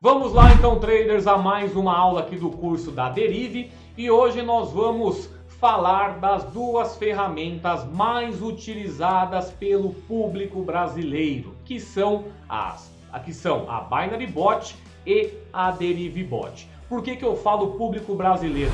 Vamos lá então, traders, a mais uma aula aqui do curso da Derive e hoje nós vamos falar das duas ferramentas mais utilizadas pelo público brasileiro, que são a Binary Bot e a Derive Bot. Por que eu falo público brasileiro?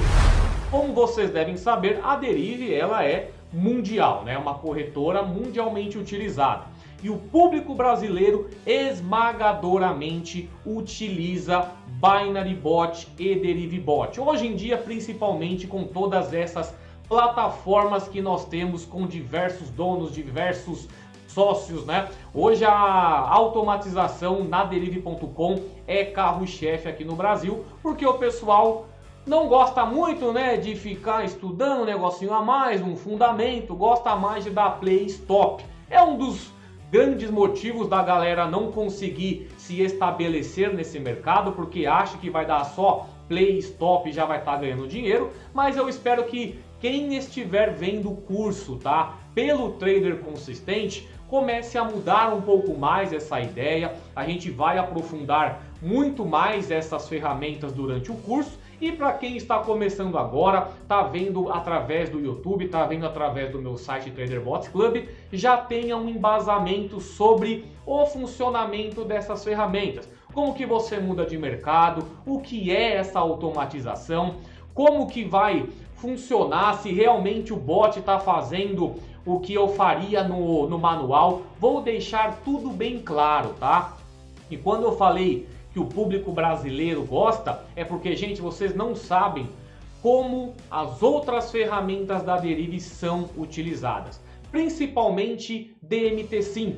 Como vocês devem saber, a Derive ela é mundial, né? Uma corretora mundialmente utilizada. E o público brasileiro esmagadoramente utiliza Binary Bot e Derive Bot. Hoje em dia, principalmente com todas essas plataformas que nós temos com diversos donos, diversos sócios, né? Hoje a automatização na Derive.com é carro-chefe aqui no Brasil, porque o pessoal não gosta muito, né, de ficar estudando um negocinho a mais, um fundamento, gosta mais de dar play e stop. É um dos grandes motivos da galera não conseguir se estabelecer nesse mercado, porque acha que vai dar só play, stop e já vai estar ganhando dinheiro, mas eu espero que quem estiver vendo o curso, tá, pelo Trader Consistente, comece a mudar um pouco mais essa ideia. A gente vai aprofundar muito mais essas ferramentas durante o curso. E para quem está começando agora, tá vendo através do YouTube, tá vendo através do meu site TraderBots Club, já tenha um embasamento sobre o funcionamento dessas ferramentas. Como que você muda de mercado, o que é essa automatização, como que vai funcionar, se realmente o bot está fazendo o que eu faria no manual. Vou deixar tudo bem claro, tá? E quando eu falei que o público brasileiro gosta, é porque, gente, vocês não sabem como as outras ferramentas da Derive são utilizadas, principalmente DMT5.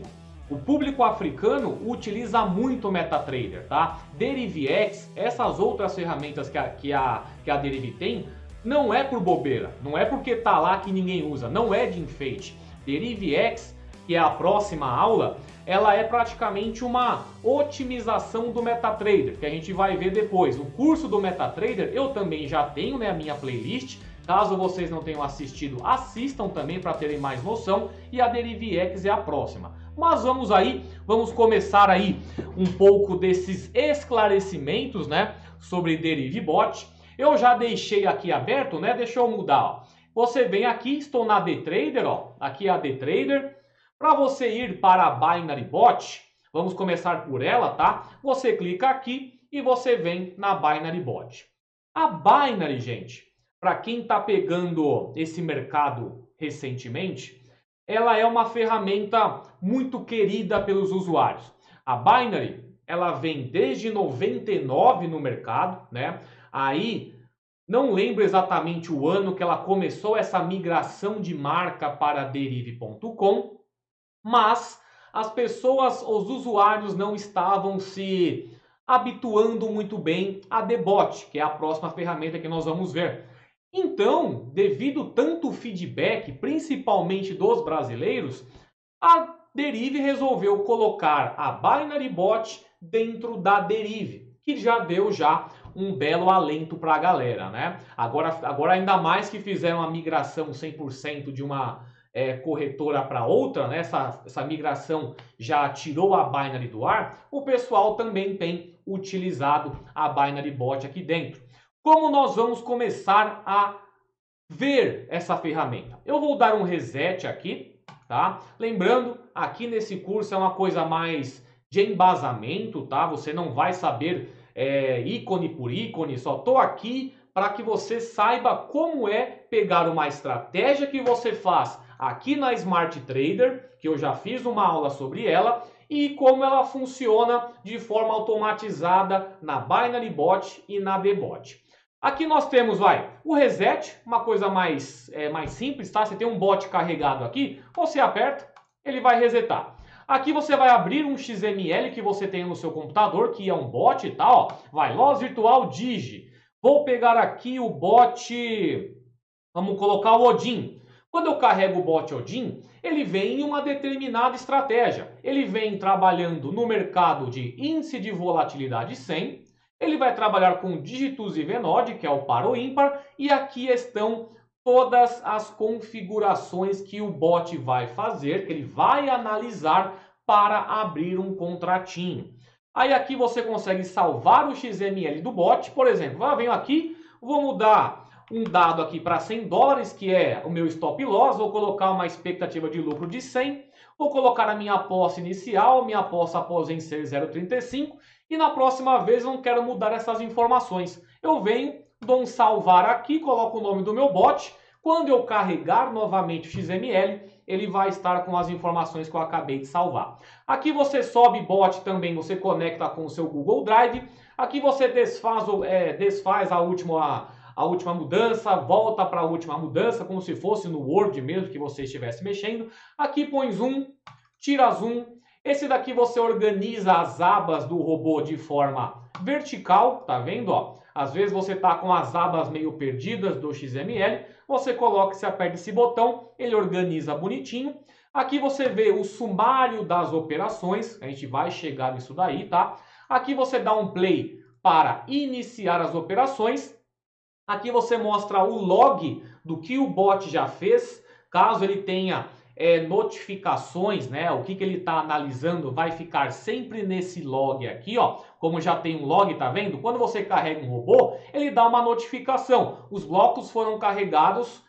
O público africano utiliza muito o MetaTrader, tá? DeriveX, essas outras ferramentas que a Derive tem, não é por bobeira, não é porque tá lá que ninguém usa, não é de enfeite. DeriveX, que é a próxima aula, ela é praticamente uma otimização do MetaTrader, que a gente vai ver depois. O curso do MetaTrader eu também já tenho, né, a minha playlist. Caso vocês não tenham assistido, assistam também para terem mais noção. E a DeriveX é a próxima. Mas vamos começar aí um pouco desses esclarecimentos, né, sobre Derive Bot. Eu já deixei aqui aberto, né? Deixa eu mudar, ó. Você vem aqui, estou na DTrader, ó. Aqui é a DTrader. Para você ir para a Binary Bot, vamos começar por ela, tá? Você clica aqui e você vem na Binary Bot. A Binary, gente, para quem está pegando esse mercado recentemente, ela é uma ferramenta muito querida pelos usuários. A Binary, ela vem desde 99 no mercado, né? Aí, não lembro exatamente o ano que ela começou essa migração de marca para Derive.com, mas as pessoas, os usuários não estavam se habituando muito bem a Debot, que é a próxima ferramenta que nós vamos ver. Então, devido tanto feedback, principalmente dos brasileiros, a Derive resolveu colocar a Binary Bot dentro da Derive, que já deu um belo alento para a galera, né? Agora ainda mais que fizeram a migração 100% de uma corretora para outra, né? Essa migração já tirou a Binary do ar, o pessoal também tem utilizado a Binary Bot aqui dentro. Como nós vamos começar a ver essa ferramenta? Eu vou dar um reset aqui, tá? Lembrando, aqui nesse curso é uma coisa mais de embasamento, tá? Você não vai saber ícone por ícone, só tô aqui para que você saiba como é pegar uma estratégia que você faz aqui na Smart Trader, que eu já fiz uma aula sobre ela, e como ela funciona de forma automatizada na Binary Bot e na Debot. Aqui nós temos, o reset, uma coisa mais simples, tá? Você tem um bot carregado aqui, você aperta, ele vai resetar. Aqui você vai abrir um XML que você tem no seu computador, que é um bot, tá? Ó, Loss Virtual Digi. Vou pegar aqui o bot, vamos colocar o Odin. Quando eu carrego o bot Odin, ele vem em uma determinada estratégia. Ele vem trabalhando no mercado de índice de volatilidade 100, ele vai trabalhar com dígitos e VNOD, que é o par ou ímpar, e aqui estão todas as configurações que o bot vai fazer, que ele vai analisar para abrir um contratinho. Aí aqui você consegue salvar o XML do bot. Por exemplo, eu venho aqui, vou mudar um dado aqui para $100, que é o meu stop loss. Vou colocar uma expectativa de lucro de 100. Vou colocar a minha aposta inicial, minha aposta após vencer 0,35. E na próxima vez eu não quero mudar essas informações. Eu venho, dou um salvar aqui, coloco o nome do meu bot. Quando eu carregar novamente o XML, ele vai estar com as informações que eu acabei de salvar. Aqui você sobe bot também, você conecta com o seu Google Drive. Aqui você desfaz a última mudança, volta para a última mudança, como se fosse no Word mesmo que você estivesse mexendo. Aqui põe zoom, tira zoom. Esse daqui você organiza as abas do robô de forma vertical, tá vendo? Ó? Às vezes você tá com as abas meio perdidas do XML, você coloca, você aperta esse botão, ele organiza bonitinho. Aqui você vê o sumário das operações, a gente vai chegar nisso daí, tá? Aqui você dá um play para iniciar as operações. Aqui você mostra o log do que o bot já fez, caso ele tenha notificações, né? O que ele está analisando vai ficar sempre nesse log aqui, ó. Como já tem um log, tá vendo? Quando você carrega um robô, ele dá uma notificação. Os blocos foram carregados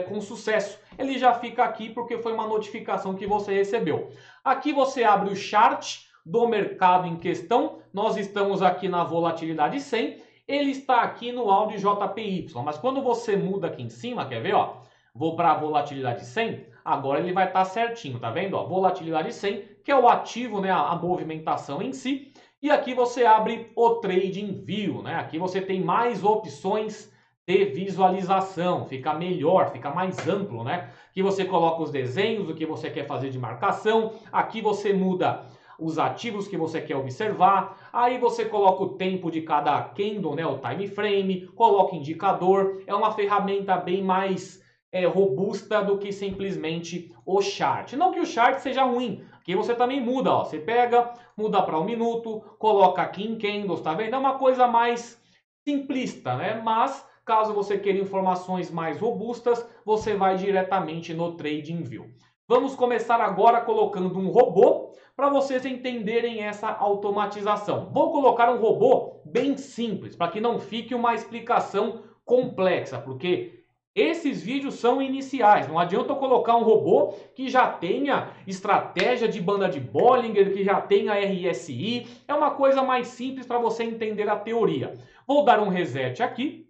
com sucesso. Ele já fica aqui porque foi uma notificação que você recebeu. Aqui você abre o chart do mercado em questão. Nós estamos aqui na volatilidade 100. Ele está aqui no áudio JPY, mas quando você muda aqui em cima, quer ver, ó? Vou para a volatilidade 100, agora ele vai estar certinho, tá vendo? Ó, volatilidade 100, que é o ativo, né, a movimentação em si. E aqui você abre o Trading View, né? Aqui você tem mais opções de visualização, fica melhor, fica mais amplo, né? Aqui você coloca os desenhos, o que você quer fazer de marcação. Aqui você muda os ativos que você quer observar, aí você coloca o tempo de cada candle, né, o time frame, coloca indicador. É uma ferramenta bem mais robusta do que simplesmente o chart. Não que o chart seja ruim, aqui você também muda, ó. Você pega, muda para 1 minuto, coloca aqui em candles, tá vendo? É uma coisa mais simplista, né? Mas caso você queira informações mais robustas, você vai diretamente no Trading View. Vamos começar agora colocando um robô para vocês entenderem essa automatização. Vou colocar um robô bem simples, para que não fique uma explicação complexa, porque esses vídeos são iniciais. Não adianta eu colocar um robô que já tenha estratégia de banda de Bollinger, que já tenha RSI. É uma coisa mais simples para você entender a teoria. Vou dar um reset aqui.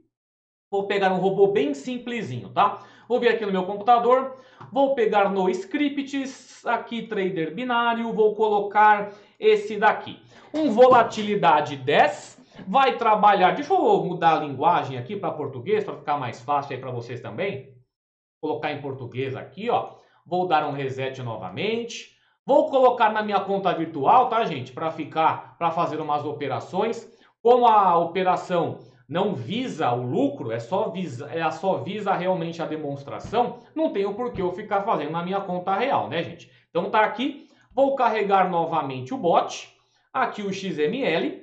Vou pegar um robô bem simplesinho, tá? Vou vir aqui no meu computador, vou pegar no Scripts, aqui Trader Binário, vou colocar esse daqui. Um volatilidade 10, vai trabalhar, deixa eu mudar a linguagem aqui para português, para ficar mais fácil aí para vocês também. Vou colocar em português aqui, ó. Vou dar um reset novamente. Vou colocar na minha conta virtual, tá, gente? Para fazer umas operações. Como a operação não visa o lucro, só visa realmente a demonstração, não tenho por que eu ficar fazendo na minha conta real, né, gente? Então tá aqui, vou carregar novamente o bot, aqui o XML,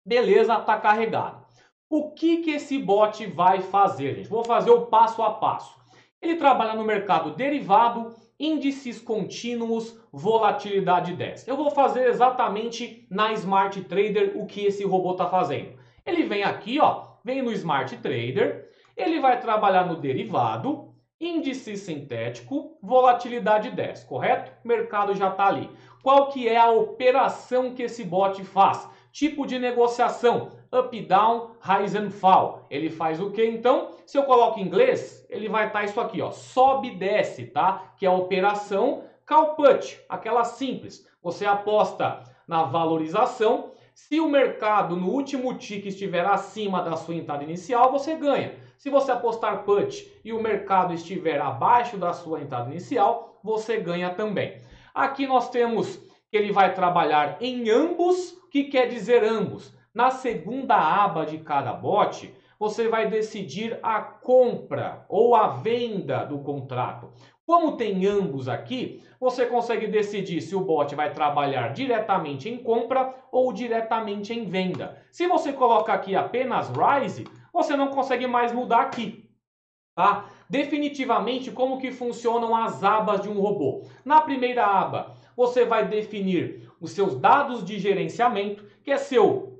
beleza, tá carregado. O que esse bot vai fazer, gente? Vou fazer o passo a passo. Ele trabalha no mercado derivado, índices contínuos, volatilidade 10. Eu vou fazer exatamente na Smart Trader o que esse robô está fazendo. Ele vem aqui, ó, vem no Smart Trader, ele vai trabalhar no derivado, índice sintético, volatilidade 10, correto? O mercado já está ali. Qual que é a operação que esse bot faz? Tipo de negociação, up, down, rise and fall. Ele faz o que então? Se eu coloco em inglês, ele vai estar isso aqui, ó, sobe e desce, tá? Que é a operação call put, aquela simples. Você aposta na valorização. Se o mercado no último tick estiver acima da sua entrada inicial, você ganha. Se você apostar put e o mercado estiver abaixo da sua entrada inicial, você ganha também. Aqui nós temos que ele vai trabalhar em ambos. O que quer dizer ambos? Na segunda aba de cada bot, você vai decidir a compra ou a venda do contrato. Como tem ambos aqui, você consegue decidir se o bot vai trabalhar diretamente em compra ou diretamente em venda. Se você colocar aqui apenas Rise, você não consegue mais mudar aqui. tá? Definitivamente, como que funcionam as abas de um robô? Na primeira aba, você vai definir os seus dados de gerenciamento, que é seu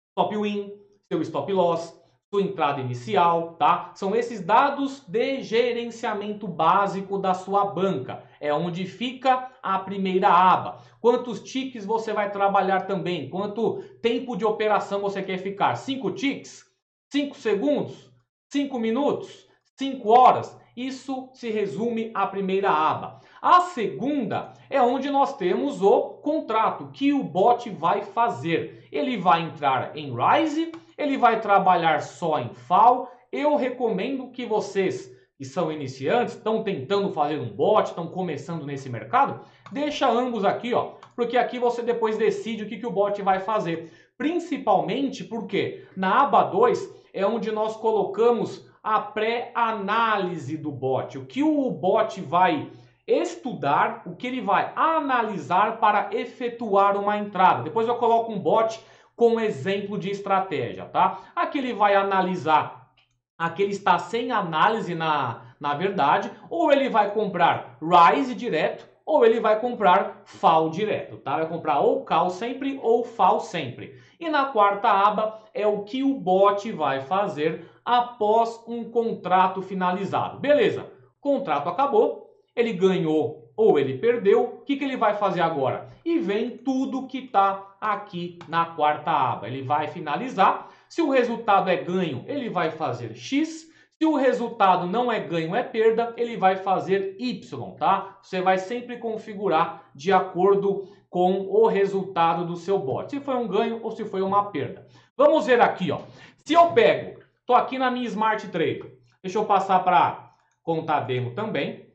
stop win, seu stop loss, sua entrada inicial, tá? São esses dados de gerenciamento básico da sua banca. É onde fica a primeira aba. Quantos ticks você vai trabalhar também? Quanto tempo de operação você quer ficar? 5 ticks? 5 segundos? 5 minutos? 5 horas? Isso se resume à primeira aba. A segunda é onde nós temos o contrato que o bot vai fazer. Ele vai entrar em Rise, ele vai trabalhar só em Fall. Eu recomendo que vocês que são iniciantes, estão tentando fazer um bot, estão começando nesse mercado, deixa ambos aqui, ó, porque aqui você depois decide o que o bot vai fazer. Principalmente porque na aba 2 é onde nós colocamos a pré-análise do bot. O que o bot vai estudar, o que ele vai analisar para efetuar uma entrada. Depois eu coloco um bot com exemplo de estratégia, tá? Aqui ele vai analisar, aqui ele está sem análise na verdade, ou ele vai comprar Rise direto, ou ele vai comprar Fall direto, tá? Vai comprar ou Call sempre ou Fall sempre. E na quarta aba é o que o bot vai fazer após um contrato finalizado. Beleza, contrato acabou, ele ganhou ou ele perdeu, o que ele vai fazer agora? E vem tudo que está aqui na quarta aba. Ele vai finalizar. Se o resultado é ganho, ele vai fazer X. Se o resultado não é ganho, é perda, ele vai fazer Y, tá? Você vai sempre configurar de acordo com o resultado do seu bot. Se foi um ganho ou se foi uma perda. Vamos ver aqui, ó. Se eu pego, tô aqui na minha Smart Trader. Deixa eu passar para conta demo também.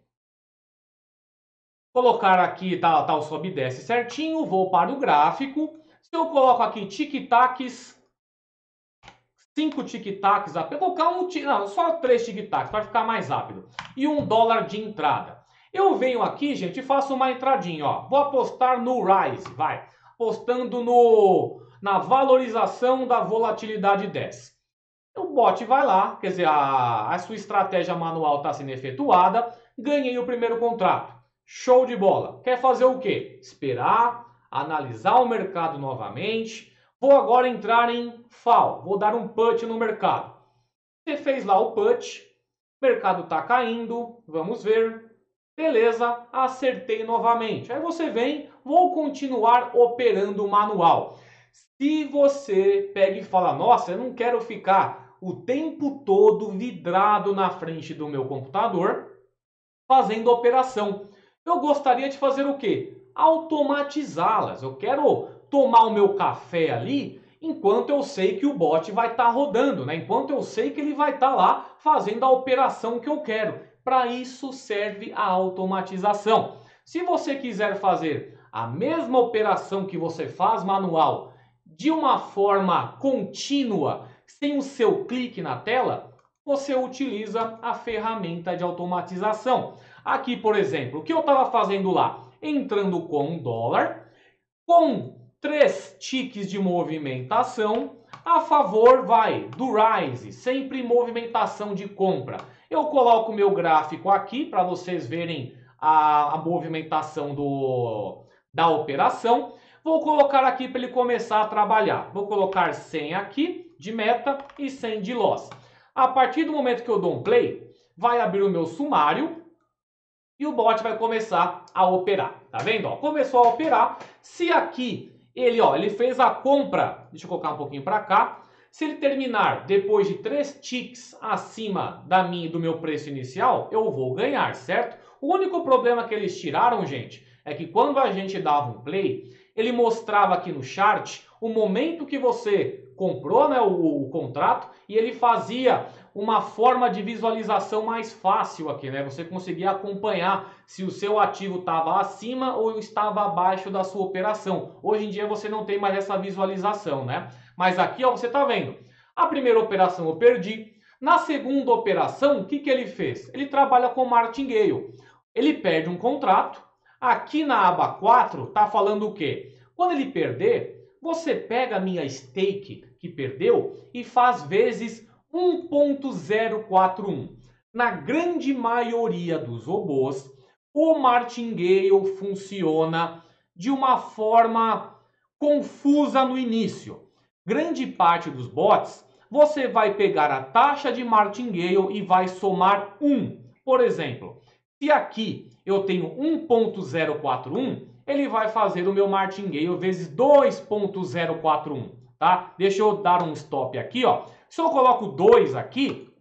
Colocar aqui, tá o sobe e desce certinho, vou para o gráfico. Se eu coloco aqui tic-tacs, 5 tic-tacs, vou colocar não, só 3 tic-tacs para ficar mais rápido. E $1 de entrada. Eu venho aqui, gente, e faço uma entradinha, ó. Vou apostar no Rise, vai. Apostando na valorização da volatilidade 10. O bot vai lá, quer dizer, a sua estratégia manual está sendo efetuada. Ganhei o primeiro contrato. Show de bola. Quer fazer o quê? Esperar, analisar o mercado novamente. Vou agora entrar em Fall. Vou dar um put no mercado. Você fez lá o put. O mercado está caindo. Vamos ver. Beleza, acertei novamente. Aí você vem, vou continuar operando manual. Se você pega e fala, nossa, eu não quero ficar o tempo todo vidrado na frente do meu computador fazendo operação. Eu gostaria de fazer o quê? Automatizá-las. Eu quero tomar o meu café ali enquanto eu sei que o bot vai estar rodando, né? Enquanto eu sei que ele vai estar lá fazendo a operação que eu quero. Para isso serve a automatização. Se você quiser fazer a mesma operação que você faz manual de uma forma contínua, sem o seu clique na tela, você utiliza a ferramenta de automatização. Aqui, por exemplo, o que eu estava fazendo lá? Entrando com $1, com 3 ticks de movimentação, a favor do Rise, sempre movimentação de compra. Eu coloco o meu gráfico aqui para vocês verem a movimentação da operação. Vou colocar aqui para ele começar a trabalhar. Vou colocar 100 aqui de meta e 100 de loss. A partir do momento que eu dou um play, vai abrir o meu sumário e o bot vai começar a operar. Tá vendo? Ó, começou a operar. Se aqui ele fez a compra, deixa eu colocar um pouquinho para cá. Se ele terminar depois de 3 ticks acima do meu preço inicial, eu vou ganhar, certo? O único problema que eles tiraram, gente, é que quando a gente dava um play, ele mostrava aqui no chart o momento que você comprou, né, o contrato, e ele fazia uma forma de visualização mais fácil aqui, né? Você conseguia acompanhar se o seu ativo estava acima ou estava abaixo da sua operação. Hoje em dia você não tem mais essa visualização, né? Mas aqui, ó, você está vendo. A primeira operação eu perdi. Na segunda operação, o que ele fez? Ele trabalha com martingale. Ele perde um contrato. Aqui na aba 4 está falando o quê? Quando ele perder, você pega a minha stake que perdeu e faz vezes 1.041. Na grande maioria dos robôs, o martingale funciona de uma forma confusa no início. Grande parte dos bots, você vai pegar a taxa de martingale e vai somar 1. Por exemplo, se aqui eu tenho 1.041, ele vai fazer o meu martingale vezes 2.041, tá? Deixa eu dar um stop aqui, ó. Se eu coloco 2 aqui,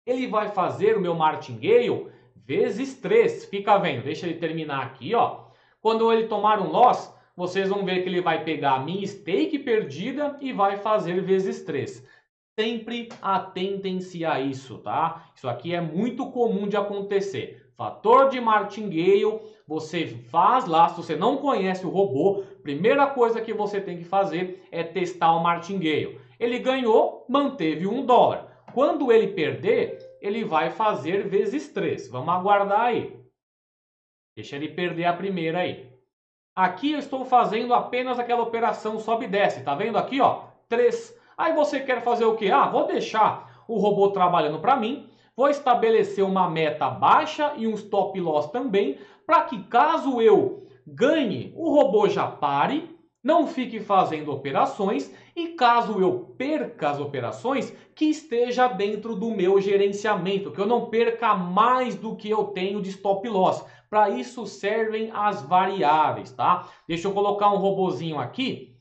ele vai fazer o meu martingale vezes 3. Fica vendo, deixa ele terminar aqui, ó. Quando ele tomar um loss, vocês vão ver que ele vai pegar a minha stake perdida e vai fazer vezes 3. Sempre atentem-se a isso, tá? Isso aqui é muito comum de acontecer. Fator de martingale, você faz lá, se você não conhece o robô, primeira coisa que você tem que fazer é testar o martingale. Ele ganhou, manteve $1. Quando ele perder, ele vai fazer vezes 3. Vamos aguardar aí. Deixa ele perder a primeira aí. Aqui eu estou fazendo apenas aquela operação sobe e desce. Tá vendo aqui, ó? 3. Aí você quer fazer o quê? Ah, vou deixar o robô trabalhando para mim. Vou estabelecer uma meta baixa e um stop loss também, para que caso eu ganhe, o robô já pare, não fique fazendo operações e caso eu perca as operações, que esteja dentro do meu gerenciamento, que eu não perca mais do que eu tenho de stop loss. Para isso servem as variáveis, tá? Deixa eu colocar um robozinho aqui,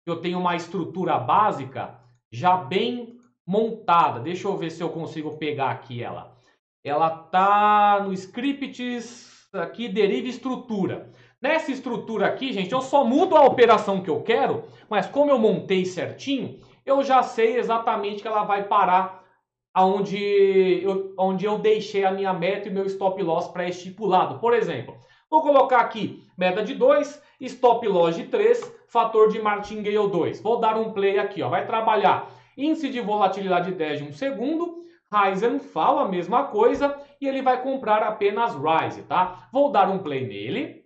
que eu tenho uma estrutura básica já bem montada. Deixa eu ver se eu consigo pegar aqui ela. Ela tá no scripts aqui, derive estrutura. Nessa estrutura aqui, gente, eu só mudo a operação que eu quero, mas como eu montei certinho, eu já sei exatamente que ela vai parar onde eu deixei a minha meta e meu stop loss pré-estipulado. Por exemplo, vou colocar aqui meta de 2, stop loss de 3, fator de martingale 2. Vou dar um play aqui, ó. Vai trabalhar índice de volatilidade 10 de 1 segundo, Ryzen fala a mesma coisa e ele vai comprar apenas Rise, tá? Vou dar um play nele.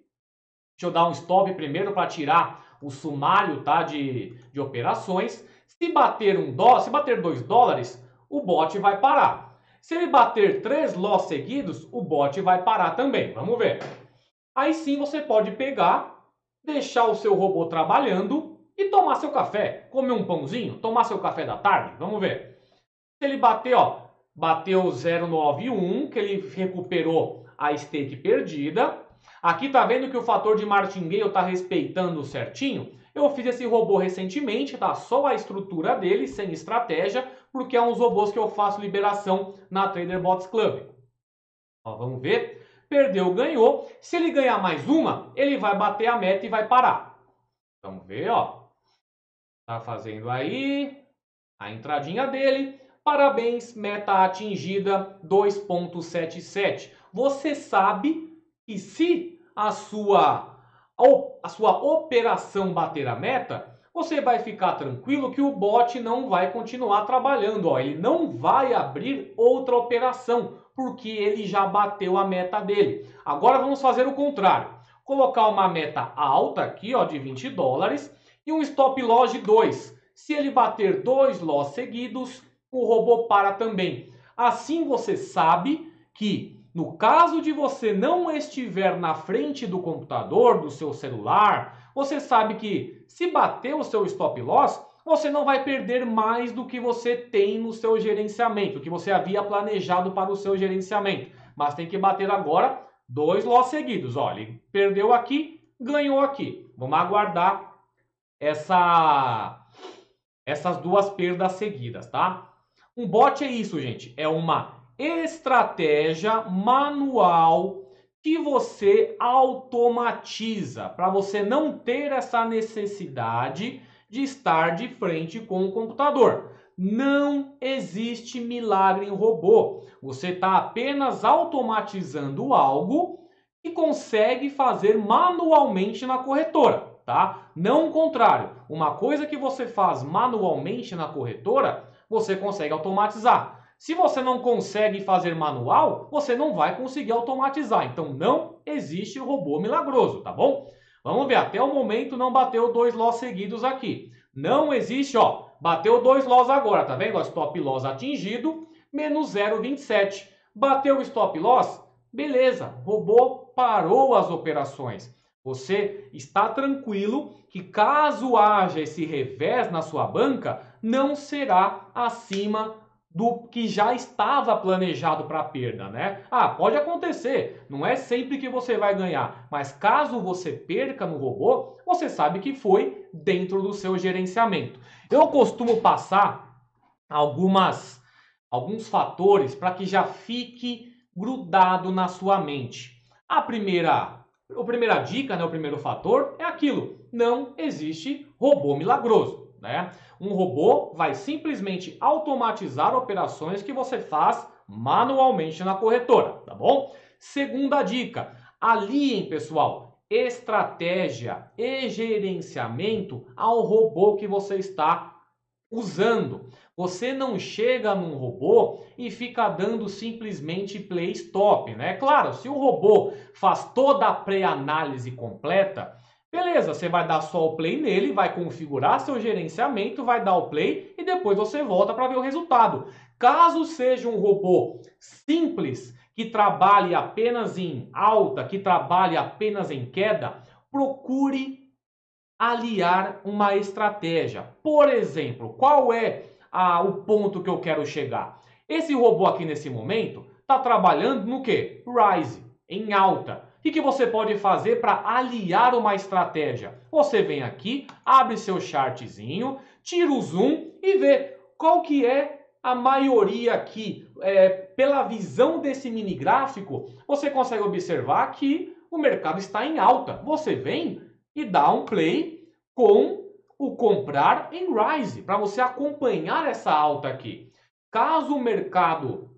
Deixa eu dar um stop primeiro para tirar o sumário, tá, de operações. Se bater se bater $2, o bot vai parar. Se ele bater 3 loss seguidos, o bot vai parar também. Vamos ver. Aí sim você pode pegar, deixar o seu robô trabalhando e tomar seu café. Comer um pãozinho, tomar seu café da tarde. Vamos ver. Se ele bater, ó, bateu 0,91, que ele recuperou a stake perdida. Aqui tá vendo que o fator de martingale tá respeitando certinho? Eu fiz esse robô recentemente, tá? Só a estrutura dele, sem estratégia, porque é uns robôs que eu faço liberação na Trader Bots Club. Ó, vamos ver. Perdeu, ganhou. Se ele ganhar mais uma, ele vai bater a meta e vai parar. Vamos ver, ó. Tá fazendo aí a entradinha dele. Parabéns, meta atingida 2.77. Você sabe que se a sua operação bater a meta, você vai ficar tranquilo que o bot não vai continuar trabalhando. Ó. Ele não vai abrir outra operação, porque ele já bateu a meta dele. Agora vamos fazer o contrário. Colocar uma meta alta aqui, ó, de $20 e um stop loss de 2. Se ele bater 2 loss seguidos, o robô para também. Assim você sabe que no caso de você não estiver na frente do computador, do seu celular, você sabe que se bater o seu stop loss, você não vai perder mais do que você tem no seu gerenciamento, que você havia planejado para o seu gerenciamento. Mas tem que bater agora 2 loss seguidos. Olha, ele perdeu aqui, ganhou aqui. Vamos aguardar essas duas perdas seguidas, tá? Um bot é isso, gente. É uma estratégia manual que você automatiza para você não ter essa necessidade de estar de frente com o computador. Não existe milagre em robô. Você está apenas automatizando algo que consegue fazer manualmente na corretora, tá? Não o contrário. Uma coisa que você faz manualmente na corretora, você consegue automatizar. Se você não consegue fazer manual, você não vai conseguir automatizar. Então não existe robô milagroso, tá bom? Vamos ver, até o momento não bateu 2 loss seguidos aqui. Não existe, ó, bateu 2 loss agora, tá vendo? Stop loss atingido, menos 0,27. Bateu o stop loss? Beleza, o robô parou as operações. Você está tranquilo que caso haja esse revés na sua banca, não será acima do que já estava planejado para perda, né? Ah, pode acontecer, não é sempre que você vai ganhar, mas caso você perca no robô, você sabe que foi dentro do seu gerenciamento. Eu costumo passar alguns fatores para que já fique grudado na sua mente. A primeira dica, né, o primeiro fator é aquilo: não existe robô milagroso, né? Um robô vai simplesmente automatizar operações que você faz manualmente na corretora, tá bom? Segunda dica: aliem, pessoal, estratégia e gerenciamento ao robô que você está usando. Você não chega num robô e fica dando simplesmente play stop, né? Claro, se o robô faz toda a pré-análise completa, beleza, você vai dar só o play nele, vai configurar seu gerenciamento, vai dar o play e depois você volta para ver o resultado. Caso seja um robô simples, que trabalhe apenas em alta, que trabalhe apenas em queda, procure aliar uma estratégia. Por exemplo, qual é o ponto que eu quero chegar? Esse robô aqui nesse momento está trabalhando no que? Rise, em alta. O que você pode fazer para aliar uma estratégia? Você vem aqui, abre seu chartzinho, tira o zoom e vê qual que é a maioria aqui. Pela visão desse mini gráfico, você consegue observar que o mercado está em alta. Você vem e dá um play com o comprar em Rise, para você acompanhar essa alta aqui. Caso o mercado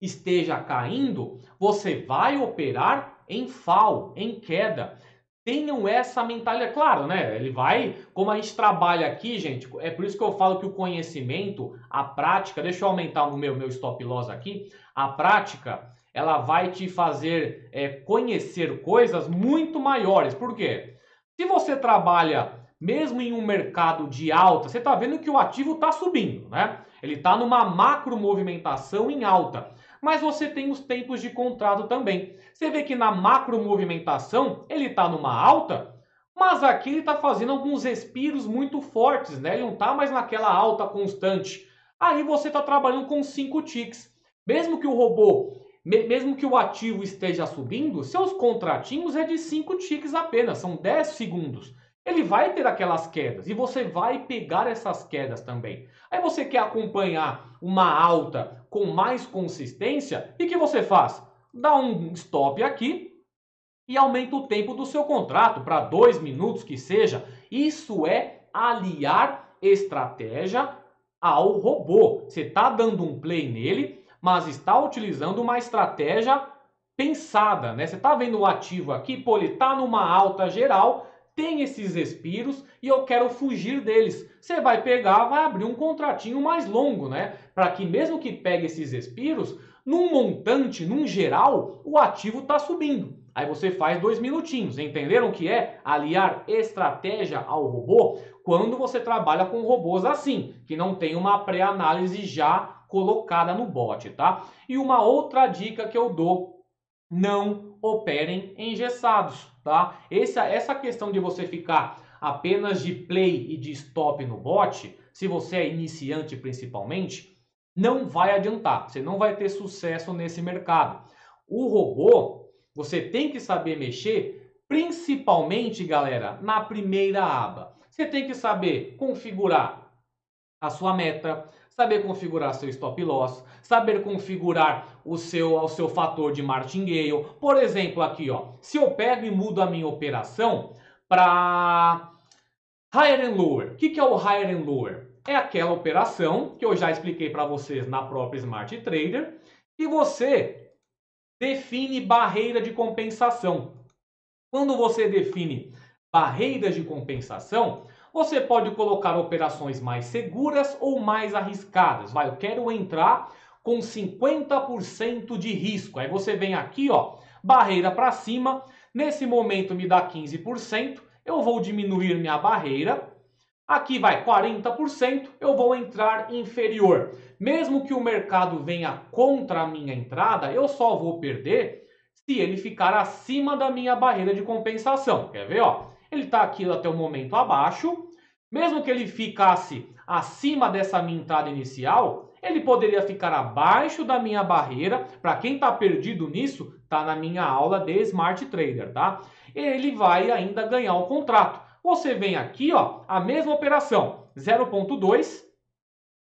esteja caindo, você vai operar em fall, em queda. Tenham essa mentalidade, claro, né? Ele vai, como a gente trabalha aqui, gente, é por isso que eu falo que o conhecimento, a prática, deixa eu aumentar o meu stop loss aqui, a prática, ela vai te fazer conhecer coisas muito maiores. Por quê? Se você trabalha mesmo em um mercado de alta, você está vendo que o ativo está subindo, né? Ele está numa macro movimentação em alta. Mas você tem os tempos de contrato também. Você vê que na macro movimentação ele está numa alta, mas aqui ele está fazendo alguns respiros muito fortes, né? Ele não está mais naquela alta constante. Aí você está trabalhando com 5 ticks. Mesmo que o robô, mesmo que o ativo esteja subindo, seus contratinhos é de 5 ticks apenas, são 10 segundos. Ele vai ter aquelas quedas e você vai pegar essas quedas também. Aí você quer acompanhar uma alta com mais consistência, e o que você faz? Dá um stop aqui e aumenta o tempo do seu contrato para 2 minutos que seja. Isso é aliar estratégia ao robô. Você está dando um play nele, mas está utilizando uma estratégia pensada, né? Você está vendo o ativo aqui, pô, ele está numa alta geral, tem esses respiros e eu quero fugir deles. Você vai pegar, vai abrir um contratinho mais longo, né? Para que mesmo que pegue esses respiros, num montante, num geral, o ativo está subindo. Aí você faz 2 minutinhos. Entenderam o que é aliar estratégia ao robô? Quando você trabalha com robôs assim, que não tem uma pré-análise já colocada no bot, tá? E uma outra dica que eu dou: não operem engessados, tá? Essa questão de você ficar apenas de play e de stop no bot, se você é iniciante principalmente, não vai adiantar. Você não vai ter sucesso nesse mercado. O robô, você tem que saber mexer, principalmente, galera, na primeira aba. Você tem que saber configurar a sua meta, saber configurar seu stop loss, saber configurar o seu fator de martingale. Por exemplo, aqui, ó, se eu pego e mudo a minha operação para higher and lower. O que é o higher and lower? É aquela operação que eu já expliquei para vocês na própria Smart Trader, e você define barreira de compensação. Quando você define barreiras de compensação, você pode colocar operações mais seguras ou mais arriscadas. Eu quero entrar com 50% de risco. Aí você vem aqui, ó, barreira para cima. Nesse momento me dá 15%. Eu vou diminuir minha barreira. Aqui vai 40%, eu vou entrar inferior. Mesmo que o mercado venha contra a minha entrada, eu só vou perder se ele ficar acima da minha barreira de compensação. Quer ver? Ó? Ele está aqui até o momento abaixo. Mesmo que ele ficasse acima dessa minha entrada inicial, ele poderia ficar abaixo da minha barreira. Para quem está perdido nisso, está na minha aula de Smart Trader, tá? Ele vai ainda ganhar o contrato. Você vem aqui, ó, a mesma operação, 0.2.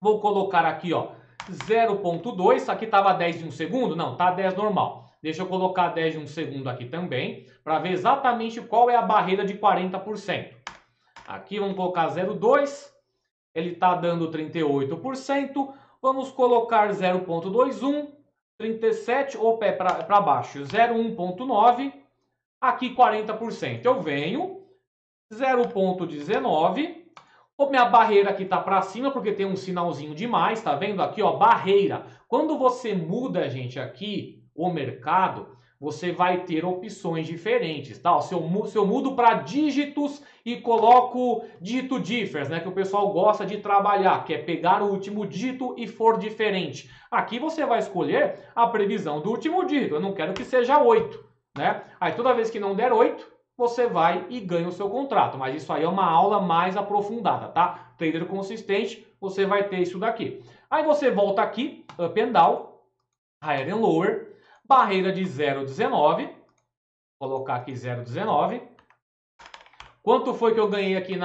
Vou colocar aqui, ó, 0.2. Aqui estava 10 de um segundo? Não, tá 10 normal. Deixa eu colocar 10 de um segundo aqui também, para ver exatamente qual é a barreira de 40%. Aqui vamos colocar 0,2. Ele está dando 38%. Vamos colocar 0,21. 37, opa, é para baixo, 0,1.9. Aqui 40%. Eu venho, 0,19. Minha barreira aqui está para cima porque tem um sinalzinho de mais, tá vendo aqui, ó, barreira. Quando você muda, gente, aqui o mercado, você vai ter opções diferentes, tá? Se eu mudo para dígitos e coloco dígito differs, né, que o pessoal gosta de trabalhar, que é pegar o último dígito e for diferente. Aqui você vai escolher a previsão do último dígito. Eu não quero que seja 8, né? Aí toda vez que não der 8, você vai e ganha o seu contrato. Mas isso aí é uma aula mais aprofundada, tá? Trader consistente, você vai ter isso daqui. Aí você volta aqui, up and down, higher and lower, barreira de 0,19. Colocar aqui 0,19. Quanto foi que eu ganhei aqui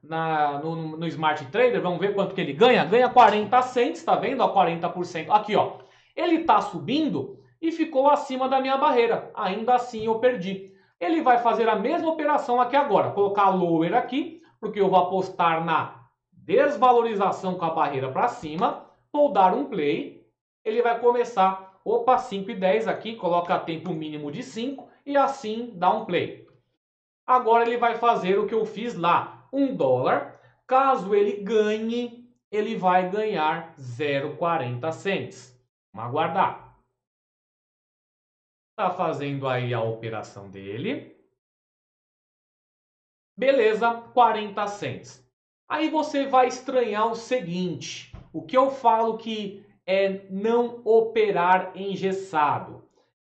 no Smart Trader? Vamos ver quanto que ele ganha. Ganha 40 cents, tá vendo? Ó, 40%. Aqui, ó. Ele tá subindo e ficou acima da minha barreira. Ainda assim eu perdi. Ele vai fazer a mesma operação aqui agora. Colocar lower aqui, porque eu vou apostar na desvalorização com a barreira para cima. Vou dar um play. Ele vai começar, opa, 5,10 aqui. Coloca tempo mínimo de 5 e assim dá um play. Agora ele vai fazer o que eu fiz lá. $1. Caso ele ganhe, ele vai ganhar 0,40 cents. Vamos aguardar. Tá fazendo aí a operação dele. Beleza, 40 cents. Aí você vai estranhar o seguinte. O que eu falo que é não operar engessado.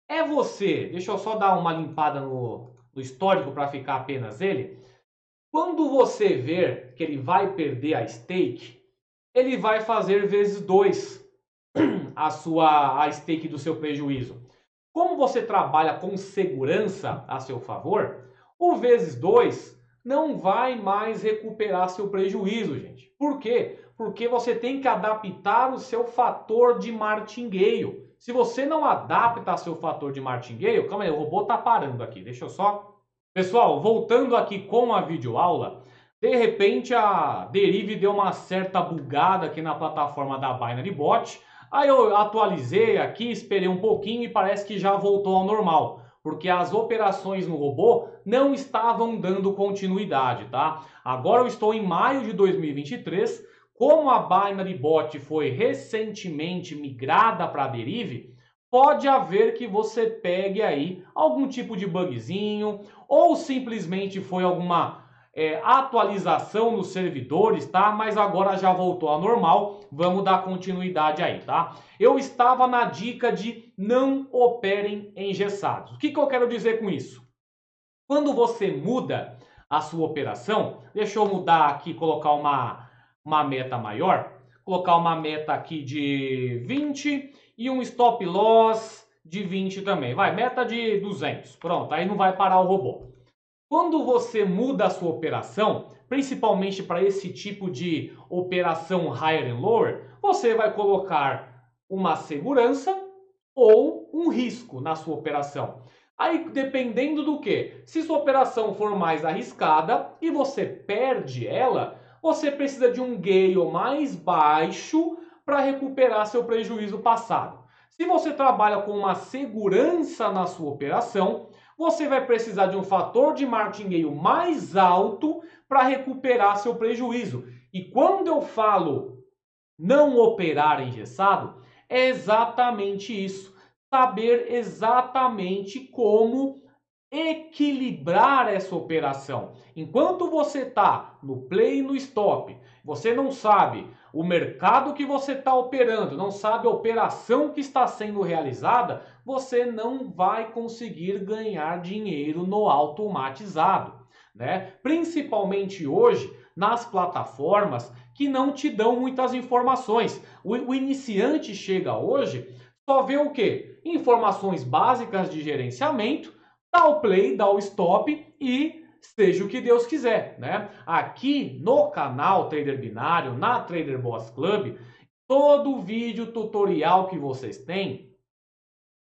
É você, deixa eu só dar uma limpada no histórico para ficar apenas ele. Quando você ver que ele vai perder a stake, ele vai fazer vezes 2 a stake do seu prejuízo. Como você trabalha com segurança a seu favor, o vezes 2 não vai mais recuperar seu prejuízo, gente. Por quê? Porque você tem que adaptar o seu fator de martingale. Se você não adapta seu fator de martingale, calma aí, o robô tá parando aqui, deixa eu só... Pessoal, voltando aqui com a videoaula, de repente a Derive deu uma certa bugada aqui na plataforma da Binary Bot. Aí eu atualizei aqui, esperei um pouquinho e parece que já voltou ao normal. Porque as operações no robô não estavam dando continuidade, tá? Agora eu estou em maio de 2023. Como a Binary Bot foi recentemente migrada para a Derive, pode haver que você pegue aí algum tipo de bugzinho ou simplesmente foi alguma atualização nos servidores, tá? Mas agora já voltou ao normal. Vamos dar continuidade aí, tá? Eu estava na dica de não operem engessados. O que eu quero dizer com isso? Quando você muda a sua operação, deixa eu mudar aqui, colocar uma meta maior. Colocar uma meta aqui de 20 e um stop loss de 20 também. Vai, meta de 200. Pronto, aí não vai parar o robô. Quando você muda a sua operação, principalmente para esse tipo de operação higher and lower, você vai colocar uma segurança ou um risco na sua operação. Aí, dependendo do que, se sua operação for mais arriscada e você perde ela, você precisa de um gale mais baixo para recuperar seu prejuízo passado. Se você trabalha com uma segurança na sua operação, você vai precisar de um fator de martingale mais alto para recuperar seu prejuízo. E quando eu falo não operar engessado, é exatamente isso. Saber exatamente como equilibrar essa operação. Enquanto você está no play e no stop, você não sabe o mercado que você está operando, não sabe a operação que está sendo realizada, você não vai conseguir ganhar dinheiro no automatizado, né? Principalmente hoje nas plataformas que não te dão muitas informações. O iniciante chega hoje, só vê o quê? Informações básicas de gerenciamento, dá o play, dá o stop e seja o que Deus quiser, né? Aqui no canal Trader Binário, na Trader Boss Club, todo vídeo tutorial que vocês têm,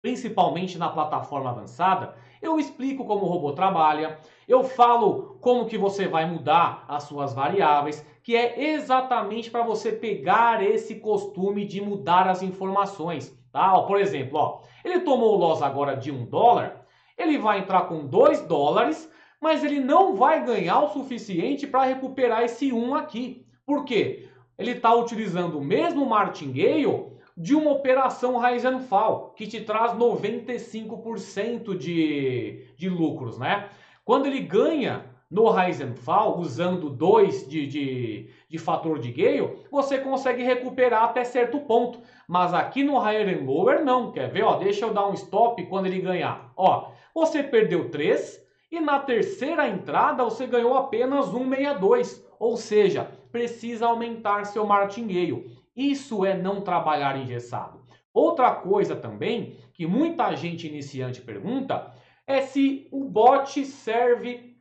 principalmente na plataforma avançada, eu explico como o robô trabalha, eu falo como que você vai mudar as suas variáveis, que é exatamente para você pegar esse costume de mudar as informações, tá? Ó, por exemplo, ó, ele tomou o loss agora de $1, ele vai entrar com $2, mas ele não vai ganhar o suficiente para recuperar esse 1 aqui. Por quê? Ele está utilizando o mesmo martingale de uma operação Rise and Fall, que te traz 95% de lucros, né? Quando ele ganha no Rise and Fall, usando 2 de fator de Gale, você consegue recuperar até certo ponto. Mas aqui no Higher and Lower não, quer ver? Ó, deixa eu dar um stop quando ele ganhar. Ó, você perdeu 3 e na terceira entrada você ganhou apenas 1,62. Ou seja, precisa aumentar seu martingale. Isso é não trabalhar engessado. Outra coisa também que muita gente iniciante pergunta é se o bot serve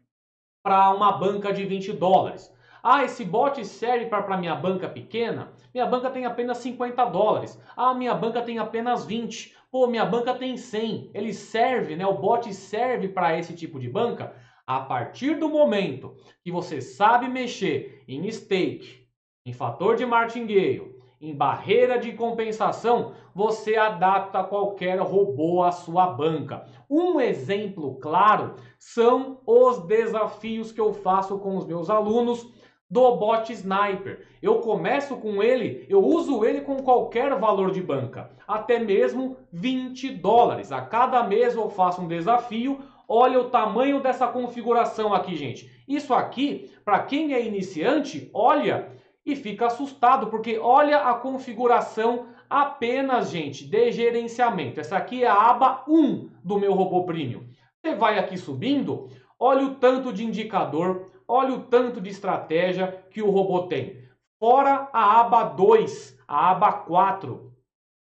para uma banca de $20. Ah, esse bot serve para minha banca pequena? Minha banca tem apenas $50. Ah, minha banca tem apenas 20. Pô, minha banca tem 100. Ele serve, né? O bot serve para esse tipo de banca? A partir do momento que você sabe mexer em stake, em fator de martingale, em barreira de compensação, você adapta qualquer robô à sua banca. Um exemplo claro são os desafios que eu faço com os meus alunos do bot Sniper. Eu começo com ele, eu uso ele com qualquer valor de banca, até mesmo $20. A cada mês eu faço um desafio. Olha o tamanho dessa configuração aqui, gente. Isso aqui, para quem é iniciante, olha e fica assustado, porque olha a configuração apenas, gente, de gerenciamento. Essa aqui é a aba 1 do meu robô Premium. Você vai aqui subindo, olha o tanto de indicador, olha o tanto de estratégia que o robô tem. Fora a aba 2, a aba 4,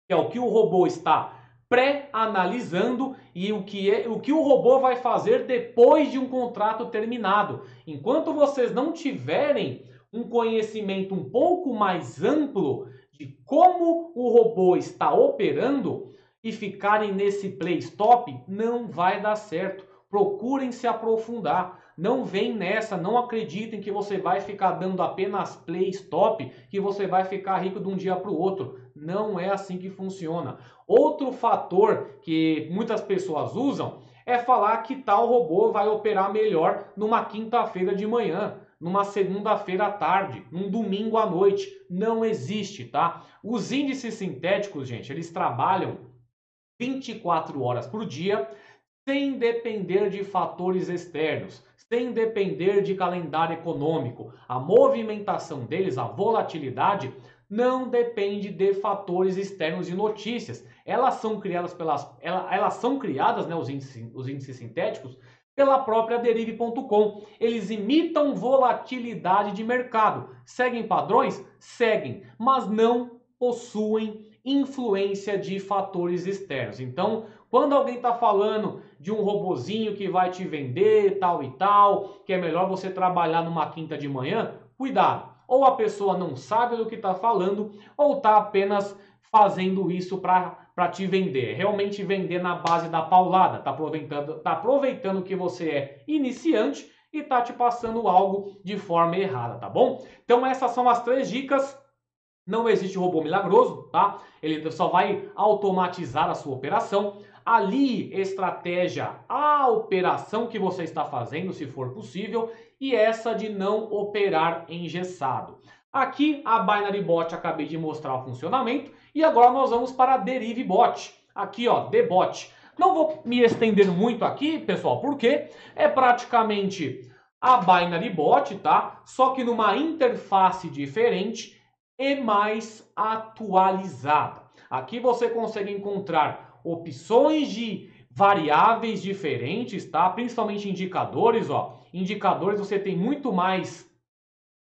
que é o que o robô está pré-analisando e o que o robô vai fazer depois de um contrato terminado. Enquanto vocês não tiverem um conhecimento um pouco mais amplo de como o robô está operando e ficarem nesse play stop, não vai dar certo. Procurem se aprofundar. Não vem nessa, não acreditem que você vai ficar dando apenas play stop, que você vai ficar rico de um dia para o outro. Não é assim que funciona. Outro fator que muitas pessoas usam é falar que tal robô vai operar melhor numa quinta-feira de manhã, numa segunda-feira à tarde, num domingo à noite. Não existe, tá? Os índices sintéticos, gente, eles trabalham 24 horas por dia, sem depender de fatores externos, sem depender de calendário econômico. A movimentação deles, a volatilidade, não depende de fatores externos e notícias. Elas são criadas, né, os índices sintéticos, pela própria Derive.com. Eles imitam volatilidade de mercado. Seguem padrões? Seguem, mas não possuem influência de fatores externos. Então, quando alguém está falando de um robozinho que vai te vender tal e tal, que é melhor você trabalhar numa quinta de manhã, cuidado. Ou a pessoa não sabe do que está falando, ou está apenas fazendo isso para te vender. Realmente vender na base da paulada. Está aproveitando que você é iniciante e está te passando algo de forma errada, tá bom? Então essas são as 3 dicas. Não existe robô milagroso, tá? Ele só vai automatizar a sua operação. Ali, estratégia, a operação que você está fazendo, se for possível, e essa de não operar engessado. Aqui, a Binary Bot, acabei de mostrar o funcionamento, e agora nós vamos para a Derive Bot. Aqui, ó, Debot. Não vou me estender muito aqui, pessoal, porque é praticamente a Binary Bot, tá? Só que numa interface diferente e mais atualizada. Aqui você consegue encontrar opções de variáveis diferentes, tá? Principalmente indicadores, ó. Indicadores, você tem muito mais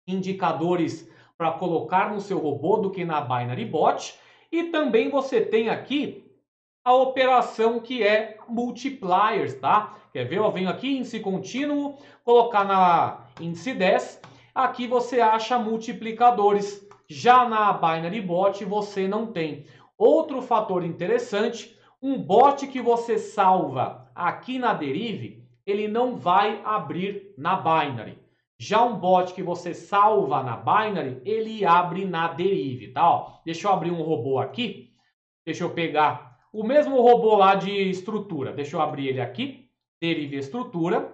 indicadores para colocar no seu robô do que na Binary Bot. E também você tem aqui a operação que é multipliers, tá? Quer ver? Eu venho aqui índice contínuo, colocar na índice 10. Aqui você acha multiplicadores. Já na Binary Bot você não tem. Outro fator interessante, um bot que você salva aqui na Derive, ele não vai abrir na Binary. Já um bot que você salva na Binary, ele abre na Derive, tá? Ó, deixa eu abrir um robô aqui. Deixa eu pegar o mesmo robô lá de estrutura. Deixa eu abrir ele aqui. Derive estrutura.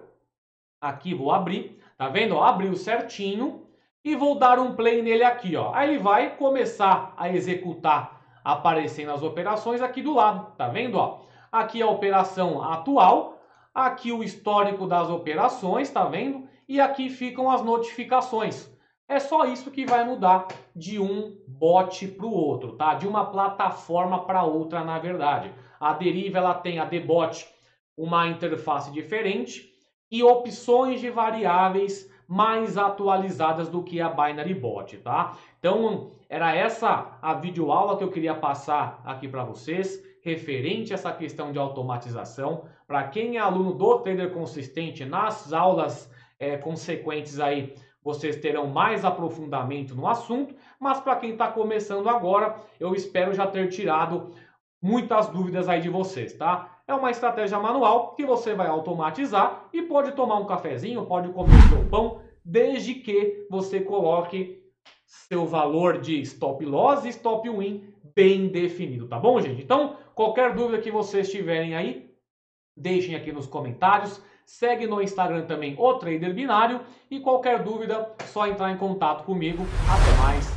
Aqui vou abrir. Tá vendo? Ó, abriu certinho. E vou dar um play nele aqui, ó. Aí ele vai começar a executar aparecendo as operações aqui do lado. Tá vendo, ó? Aqui a operação atual. Aqui o histórico das operações, tá vendo? E aqui ficam as notificações. É só isso que vai mudar de um bot para o outro, tá? De uma plataforma para outra, na verdade. A Derive, ela tem a Dbot, uma interface diferente e opções de variáveis mais atualizadas do que a Binary Bot, tá? Então, era essa a videoaula que eu queria passar aqui para vocês, referente a essa questão de automatização. Para quem é aluno do Trader Consistente, nas aulas consequentes aí, vocês terão mais aprofundamento no assunto, mas para quem está começando agora, eu espero já ter tirado muitas dúvidas aí de vocês, tá? É uma estratégia manual que você vai automatizar e pode tomar um cafezinho, pode comer seu pão, desde que você coloque seu valor de stop loss e stop win bem definido, tá bom, gente? Então, qualquer dúvida que vocês tiverem aí, deixem aqui nos comentários. Segue no Instagram também o Trader Binário e qualquer dúvida, só entrar em contato comigo. Até mais.